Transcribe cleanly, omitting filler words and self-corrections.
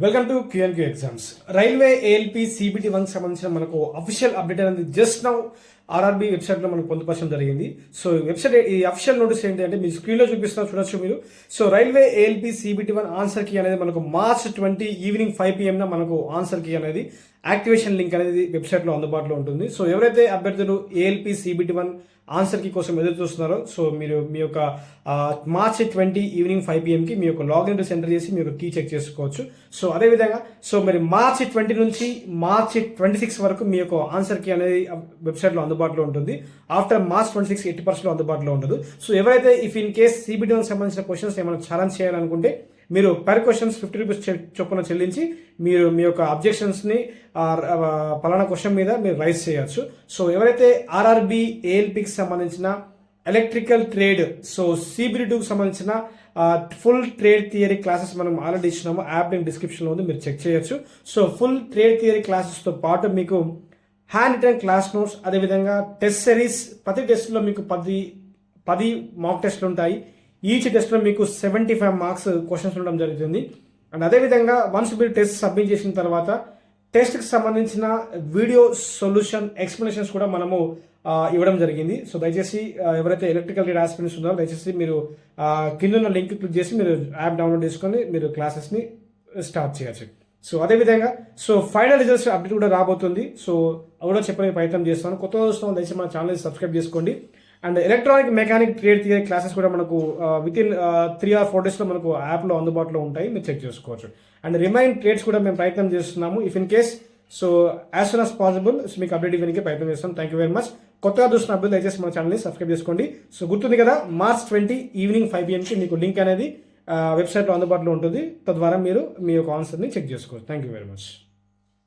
Welcome to QNQ exams. Railway ALP CBT 1 సంబంధించిన మనకు official update అనేది జస్ట్ నౌ ఆర్ఆర్బీ వెబ్సైట్ లో మనకు పొందుపరచడం జరిగింది. సో వెబ్సైట్ ఈ అఫీషియల్ నోటీస్ ఏంటంటే మీ స్క్రీన్ లో చూపిస్తున్నా చూడొచ్చు మీరు. So railway ALP CBT 1 answer key అనేది మనకు మార్చ్ 20 ఈవినింగ్ 5 PM మనకు ఆన్సర్ కీ అనేది యాక్టివేషన్ లింక్ అనేది వెబ్సైట్ లో అందుబాటులో ఉంటుంది. సో ఎవరైతే అభ్యర్థులు ఏఎల్పీ సిబిటి 1 ఆన్సర్ కీ కోసం ఎదురు చూస్తున్నారో సో మీరు మీ యొక్క మార్చ్ 20 ఈవినింగ్ 5 PM కి మీ యొక్క లాగిన్ ఎంటర్ చేసి మీరు కీ చెక్ చేసుకోవచ్చు. సో అదేవిధంగా సో మరి మార్చ్ 20 నుంచి మార్చ్ 26 వరకు మీ యొక్క ఆన్సర్ కీ అనేది వెబ్సైట్లో అందుబాటులో ఉంటుంది. ఆఫ్టర్ మార్చ్ 26 80% అందుబాటులో ఉండదు. సో ఎవరైతే ఇఫ్ ఇన్ కేస్ సిబిటి 1 సంబంధించిన క్వశ్చన్స్ ఏమైనా ఛాలెంజ్ చేయాలనుకుంటే మీరు పర్ క్వశ్చన్స్ 50 రూపీస్ చొప్పున చెల్లించి మీరు మీ యొక్క అబ్జెక్షన్స్ని పలానా క్వశ్చన్ మీద మీరు రైజ్ చేయొచ్చు. సో ఎవరైతే ఆర్ఆర్బీ ఏఎల్పీకి సంబంధించిన ఎలక్ట్రికల్ ట్రేడ్ సో సిబిటి 2కి సంబంధించిన ఫుల్ ట్రేడ్ థియరీ క్లాసెస్ మనం ఆల్రెడీ ఇచ్చినాము. యాప్ లింక్ డిస్క్రిప్షన్లో ఉంది, మీరు చెక్ చేయొచ్చు. సో ఫుల్ ట్రేడ్ థియరీ క్లాసెస్తో పాటు మీకు హ్యాండ్ రిటర్న్ క్లాస్ నోట్స్, అదేవిధంగా టెస్ట్ సిరీస్, ప్రతి టెస్ట్లో మీకు 10 మాక్ టెస్ట్లు ఉంటాయి. ఈచ్ టెస్ట్లో మీకు 75 మార్క్స్ క్వశ్చన్స్ ఉండడం జరుగుతుంది. అండ్ అదేవిధంగా వన్స్ మీరు టెస్ట్ సబ్మిట్ చేసిన తర్వాత టెస్ట్కి సంబంధించిన వీడియో సొల్యూషన్ ఎక్స్ప్లెనేషన్స్ కూడా మనము ఇవ్వడం జరిగింది. సో దయచేసి ఎవరైతే ఎలక్ట్రికల్ ట్రేడ్ ఆస్పిరెంట్స్ ఉన్నారో దయచేసి మీరు కింద ఉన్న లింక్ క్లిక్ చేసి మీరు యాప్ డౌన్లోడ్ చేసుకొని మీరు క్లాసెస్ని స్టార్ట్ చేయొచ్చు. సో అదేవిధంగా సో ఫైనల్ రిజల్ట్స్ అప్డేట్ కూడా రాబోతుంది. సో కూడా చెప్పే ప్రయత్నం చేస్తాను. కొత్త వస్తున్న దయచేసి మన ఛానల్ సబ్స్క్రైబ్ చేసుకోండి. And electronic mechanic trade theory classes కూడా మనకు విత్ ఇన్ 3 or 4 డేస్లో మనకు యాప్లో అందుబాటులో ఉంటాయి, మీరు చెక్ చేసుకోవచ్చు. అండ్ రిమైన్ ట్రేడ్స్ కూడా మేము ప్రయత్నం చేస్తున్నాము. If in case so as soon as possible so మీకు అప్డేట్ ఇవ్వడానికి ప్రయత్నం చేస్తాం. Thank you very much. కొత్తగా చూస్తున్న అభ్యర్థులు దయచేసి మన ఛానల్ని సబ్స్క్రైబ్ చేసుకోండి. సో గుర్తుంది కదా, మార్చ్ 20 ఈవినింగ్ 5 PM కి మీకు లింక్ అనేది వెబ్సైట్లో అందుబాటులో ఉంటుంది. తద్వారా మీరు మీ యొక్క ఆన్సర్ని చెక్ చేసుకోవచ్చు. Thank you very much.